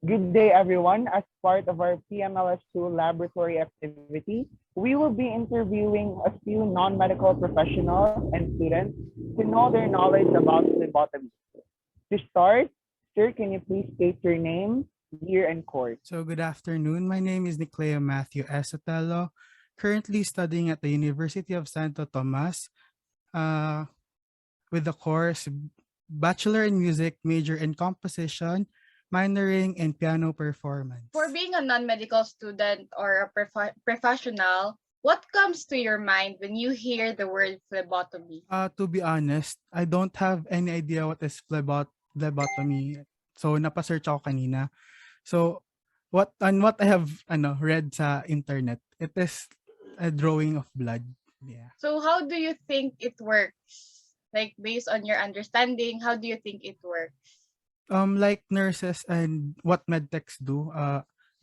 Good day, everyone. As part of our PMLS2 laboratory activity, we will be interviewing a few non-medical professionals and students to know their knowledge about phlebotomy. To start, sir, can you please state your name, year, and course? So good afternoon. My name is Nicleo Matthew S. Sotelo, currently studying at the University of Santo Tomas uh, with the course Bachelor in Music, major in Composition, minoring in Piano Performance. For being a non-medical student or a professional, what comes to your mind when you hear the word phlebotomy? To be honest, I don't have any idea what is phlebotomy. So napasearch ako kanina. So what I have read sa internet, it is a drawing of blood. Yeah. So how do you think it works? Like based on your understanding, how do you think it works? Like nurses and what medtechs do,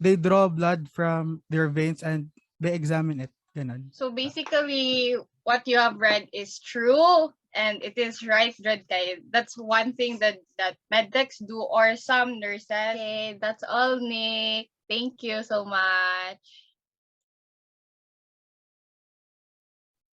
they draw blood from their veins and they examine it. Ganun. So basically, what you have read is true and it is right, Kay. That's one thing that medtechs do or some nurses. Okay, that's all, Nick. Thank you so much.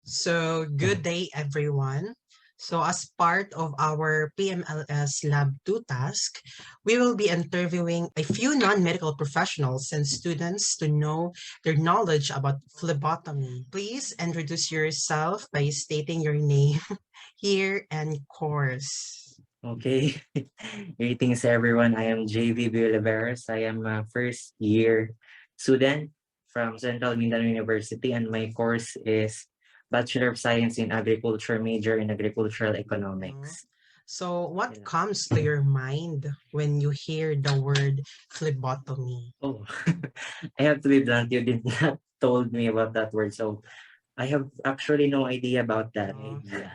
So good day, everyone. So as part of our PMLS Lab 2 task, we will be interviewing a few non-medical professionals and students to know their knowledge about phlebotomy. Please introduce yourself by stating your name, year, and course. Okay. Greetings, everyone. I am JV Villaveras. I am a first year student from Central Mindanao University, and my course is Bachelor of Science in Agriculture, major in Agricultural Economics. So what Yeah. comes to your mind when you hear the word phlebotomy? Oh, I have to be blunt. You did not told me about that word, so I have actually no idea about that. idea.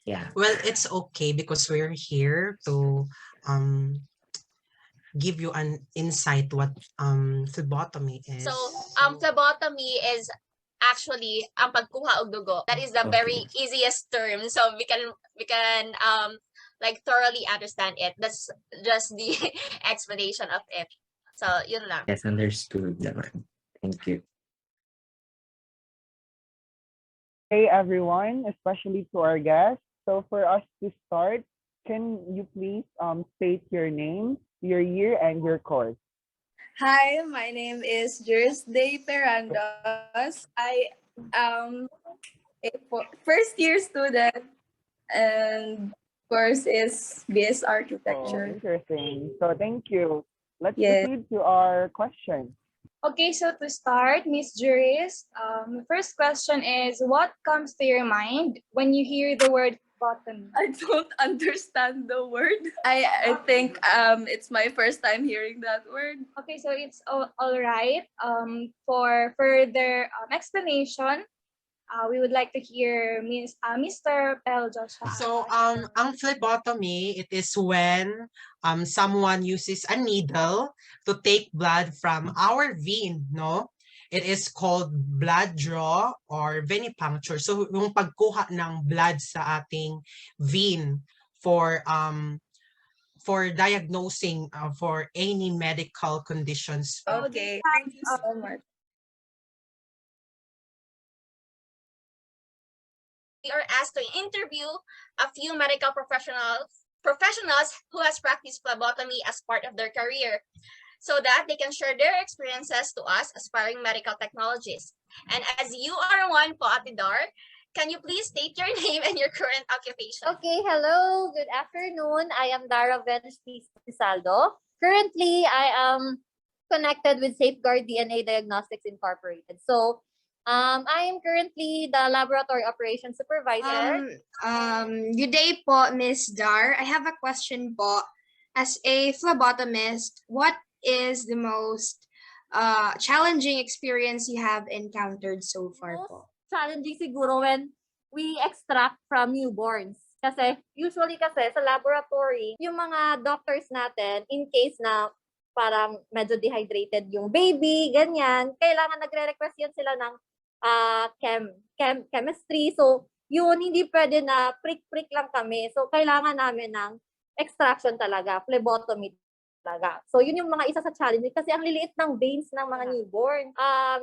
Yeah. Well, it's okay because we're here to give you an insight what phlebotomy is. So, phlebotomy is actually ang pagkuha og dugo. That is the very easiest term. So we can like thoroughly understand it. That's just the explanation of it. So, yun lang. Yes, understood. Thank you. Hey, everyone, especially to our guests. So for us to start, can you please state your name, your year, and your course? Hi, my name is Juris De Perandos. I am a first year student and course is BS Oh, Architecture. interesting. So thank you. Let's Yes. proceed to our question. Okay, so to start, Miss Juris, first question is, what comes to your mind when you hear the word phlebotomy? I don't understand the word. I think it's my first time hearing that word. Okay, so it's all right. For further explanation, we would like to hear Mr. Pel Joshua. So ang phlebotomy, it is when someone uses a needle to take blood from our vein, no? It is called blood draw or venipuncture. So yung pagkuha ng blood sa ating vein for diagnosing for any medical conditions. Okay, thank you so much. We are asked to interview a few medical professionals who has practiced phlebotomy as part of their career so that they can share their experiences to us aspiring medical technologists. And as you are one po, Ate Dar, can you please state your name and your current occupation? Okay, hello, good afternoon. I am Dara Venus Pisaldo. Currently, I am connected with Safeguard DNA Diagnostics Incorporated. So, I am currently the laboratory operations supervisor. Good day po, Miss Dar. I have a question po. As a phlebotomist, what is the most challenging experience you have encountered so far po? Challenging siguro when we extract from newborns. Kasi usually kasi sa laboratory, yung mga doctors natin, in case na parang medyo dehydrated yung baby, ganyan, kailangan nagre-request yun sila ng chemistry. So, yun, hindi pwede na prick-prick lang kami. So, kailangan namin ng extraction talaga, phlebotomy talaga. So, yun yung mga isa sa challenge kasi ang liliit ng veins ng mga newborn.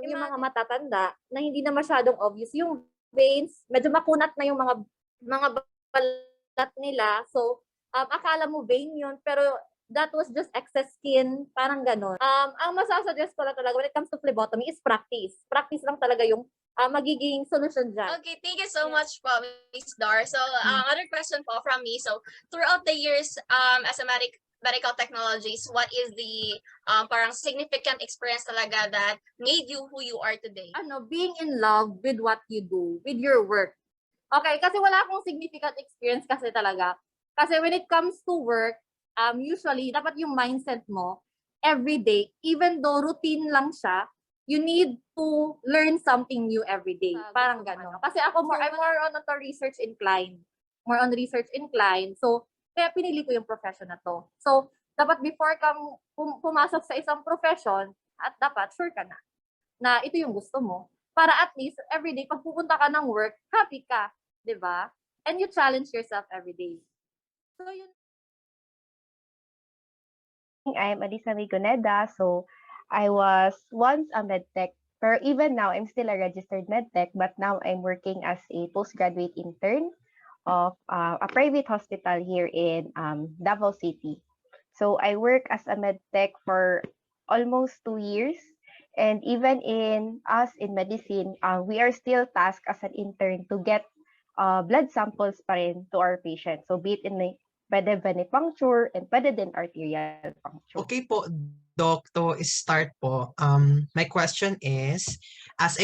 Yung mga matatanda na hindi na masyadong obvious yung veins, medyo makunat na yung mga balat nila. So, akala mo vein yun, pero that was just excess skin, parang ganon. Ang masasuggest ko lang talaga when it comes to phlebotomy is practice. Practice lang talaga yung magiging solution dyan. Okay, thank you so much po, Ms. Dar. So, other question po from me. So, throughout the years as a medical technologist, what is the parang significant experience talaga that made you who you are today? Being in love with what you do, with your work. Okay, kasi wala akong significant experience kasi talaga. Kasi when it comes to work, usually, dapat yung mindset mo, every day, even though routine lang siya, you need to learn something new every day. Parang gano'n. Kasi I'm more on to research inclined. More on research inclined. So, kaya pinili ko yung profession na to. So, dapat before kang pumasok sa isang profession, at dapat sure ka na ito yung gusto mo. Para at least, every day, pag pupunta ka ng work, happy ka. Diba? And you challenge yourself every day. So, yun. I'm Alisa Migoneda. So, I was once a medtech, but even now, I'm still a registered medtech, but now I'm working as a postgraduate intern of a private hospital here in Davao City. So, I work as a medtech for almost 2 years. And even in us in medicine, we are still tasked as an intern to get blood samples pa rin to our patients. So, be it in the pwede venipuncture and pwede din arterial puncture. Okay po, Doc, to start po, my question is, as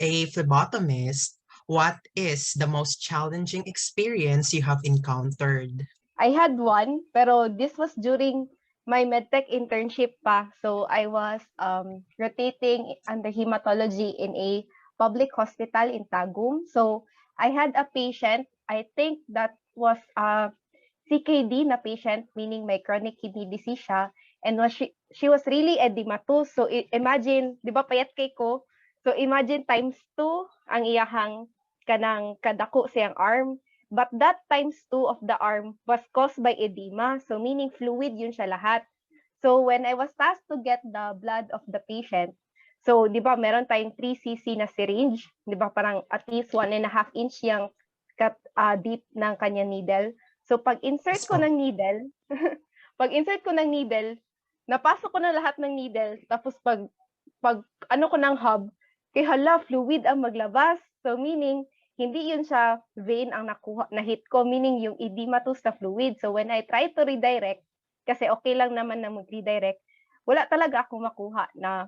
a phlebotomist, what is the most challenging experience you have encountered? I had one, pero this was during my medtech internship pa. So I was rotating under hematology in a public hospital in Tagum. So I had a patient, I think that was a CKD na patient, meaning may chronic kidney disease siya. And she was really edematous. So imagine, di ba payat kay ko? So imagine times 2 ang iyahang kanang kadako siyang arm. But that times 2 of the arm was caused by edema. So meaning fluid yun siya lahat. So when I was tasked to get the blood of the patient, so di ba meron tayong 3 cc na syringe, di ba parang at least 1.5 inch yung deep ng kanya needle. So pag-insert ko ng needle, napasok ko na lahat ng needle, tapos pag ano ko ng hub, kay hala, fluid ang maglabas. So meaning, hindi yun siya vein ang na-hit ko, meaning yung edematous na fluid. So when I try to redirect, kasi okay lang naman na mag-redirect, wala talaga ako makuha na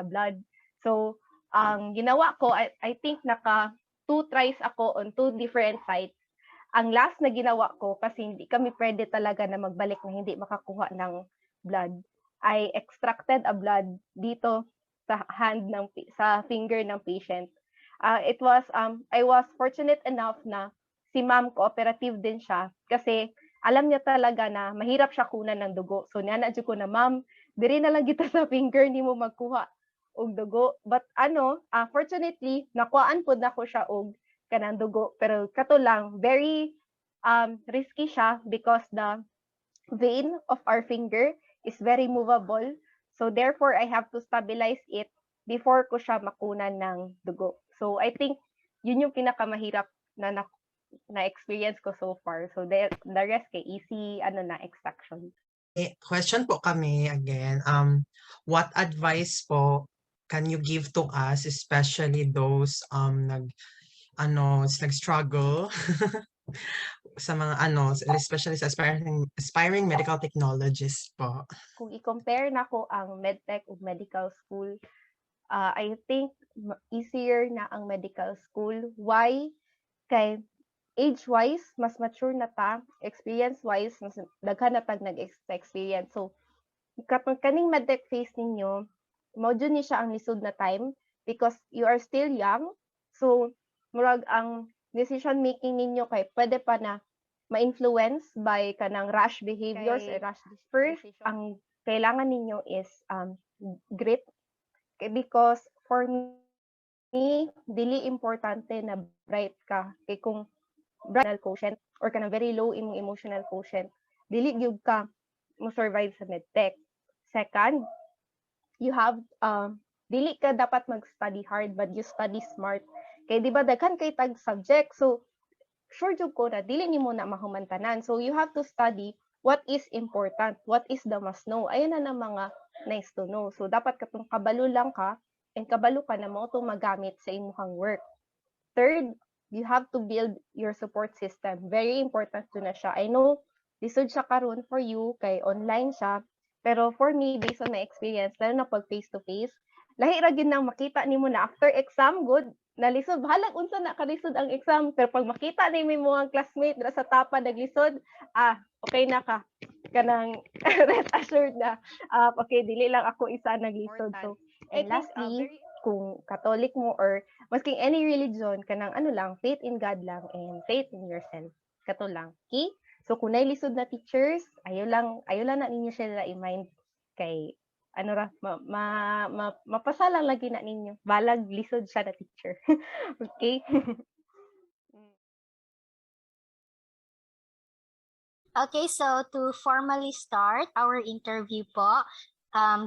blood. So ang ginawa ko, I think naka 2 tries ako on 2 different sites. Ang last na ginawa ko, kasi hindi kami pwede talaga na magbalik na hindi makakuha ng blood, I extracted a blood dito sa finger ng patient. I was fortunate enough na si ma'am cooperative din siya kasi alam niya talaga na mahirap siya kunan ng dugo. So niya ko na, ma'am, diri na lang kita sa finger, ni mo magkuha og dugo. But fortunately, nakuhaan po na ko siya og kanang dugo. Pero kato lang, very risky siya because the vein of our finger is very movable. So therefore, I have to stabilize it before ko siya makunan ng dugo. So I think yun yung pinakamahirap na experience ko so far. So the rest kay easy extraction. Question po kami again. What advice po can you give to us, especially those nag-struggle sa mga especially sa aspiring medical technologists po? Kung i-compare na ko ang medtech ug medical school, I think easier na ang medical school. Why? Kay age-wise, mas mature na ta. Experience-wise, mas daghan na tag nag-experience. So, kapag kaning medtech phase ninyo, module ni siya ang lisod na time because you are still young. So, murag ang decision making ninyo kay pwede pa na ma-influence by kanang rash behaviors or rash first ang kailangan ninyo is grit. Because for me, dili importante na bright ka. Kay kung bright quotient or kanang very low imong emotional quotient, dili gyud ka mo survive sa medtech. Second, you have dili ka dapat mag-study hard but you study smart. Kay di ba daghan kay tag subject, so sure jud ko na dili nimo na mahumantanan. So you have to study what is important, what is the must know. Ayun na ng mga nice to know. So dapat katong kabalo lang ka and kabalo ka na mo itong magamit sa imong work. Third, you have to build your support system. Very important to na siya. I know lisod siya karon for you kay online siya, pero for me based on my experience lalo na pag face to face, lahi ra gyud nang makita nimo na after exam good nalisod bahalag unsa na kalisod ang exam, pero pag makita nimo mga classmate dira sa tapa naglisod, okay na ka kanang rest assured na okay dili lang ako isa naglisod. So and lastly, kung Catholic mo or masking any religion kanang ano lang, faith in God lang and faith in yourself, kato lang. Okay, so kung nailisod na teachers, ayo lang na ninyo sila i-mind kay ano ra mapasalang lagi na ninyo balag lisod siya na teacher. Okay. Okay, so to formally start our interview po,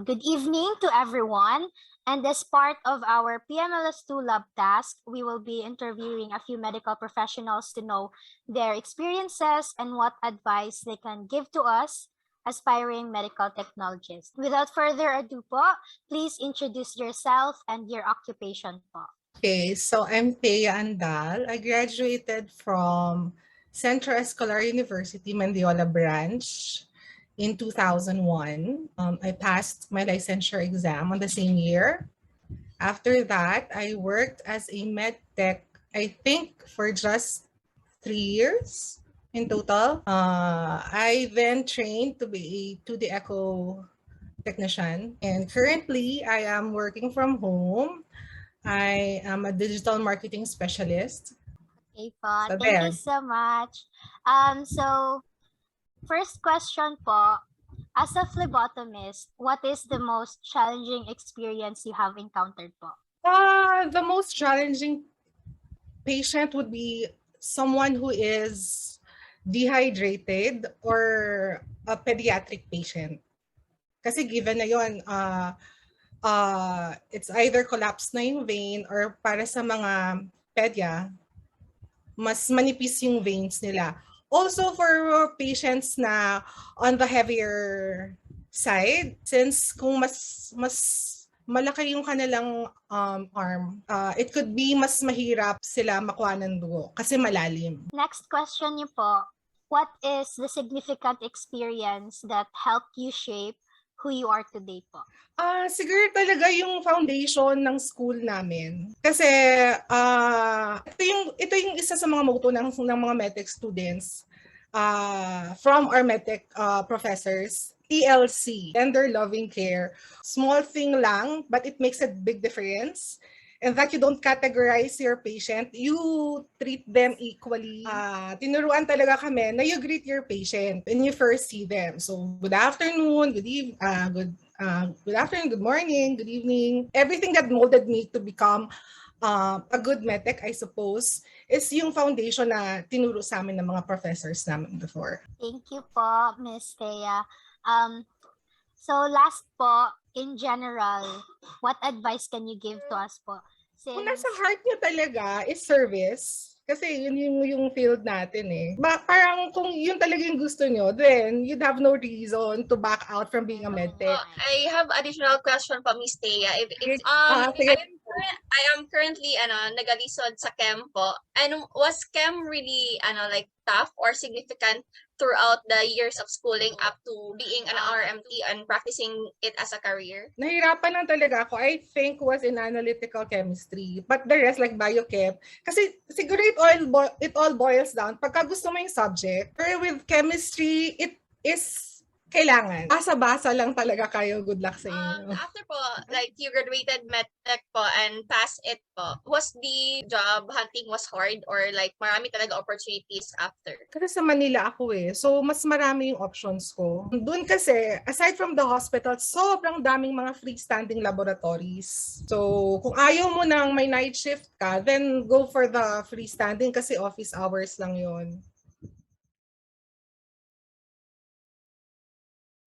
good evening to everyone. And as part of our PMLS2 lab task, we will be interviewing a few medical professionals to know their experiences and what advice they can give to us aspiring medical technologists. Without further ado po, please introduce yourself and your occupation po. Okay, so I'm Bea Abegail. I graduated from Central Escolar University, Mendiola branch in 2001. I passed my licensure exam on the same year. After that, I worked as a med tech, I think, for just 3 years. In total, I then trained to be a 2D echo technician, and currently I am working from home. I am a digital marketing specialist. Okay po, So thank there. you so much. So first question po, as a phlebotomist, what is the most challenging experience you have encountered po? The most challenging patient would be someone who is dehydrated or a pediatric patient. Kasi given na yun, it's either collapse na yung vein or para sa mga pedya, mas manipis yung veins nila. Also for patients na on the heavier side, since kung mas malaki yung kanilang arm, it could be mas mahirap sila makuha ng dugo kasi malalim. Next question niyo po, what is the significant experience that helped you shape who you are today po? Siguro talaga yung foundation ng school namin. Kasi ito yung isa sa mga motto ng mga medtech students from our medtech professors. TLC, tender loving care. Small thing lang, but it makes a big difference. And that you don't categorize your patient, you treat them equally. Tinuruan talaga kami na you greet your patient when you first see them. So, good afternoon, good afternoon, good morning, good evening. Everything that molded me to become a good medtech, I suppose, is yung foundation na tinuro sa amin ng mga professors namin before. Thank you po, Ms. Thea. So last po, in general, what advice can you give to us po? Kung nasa heart nyo talaga is service, kasi yun yung field natin eh. Parang kung yun talaga yung gusto nyo, then you'd have no reason to back out from being a medtech. I have additional question pa, Miss Thea. I am currently nagalisod sa chem po. And was chem really like tough or significant throughout the years of schooling up to being an RMT and practicing it as a career? Nahirapan lang talaga ako. I think was in analytical chemistry. But the rest like biochem. Kasi siguro it all boils down. Pagka gusto mo yung subject, pero with chemistry, it is kailangan. Basa-basa lang talaga kayo. Good luck sa inyo. After po, like you graduated medtech po and passed it po, was the job hunting was hard or like marami talaga opportunities after? Kasi sa Manila ako eh. So, mas marami yung options ko. Doon kasi, aside from the hospital, sobrang daming mga freestanding laboratories. So, kung ayaw mo nang may night shift ka, then go for the freestanding kasi office hours lang yon.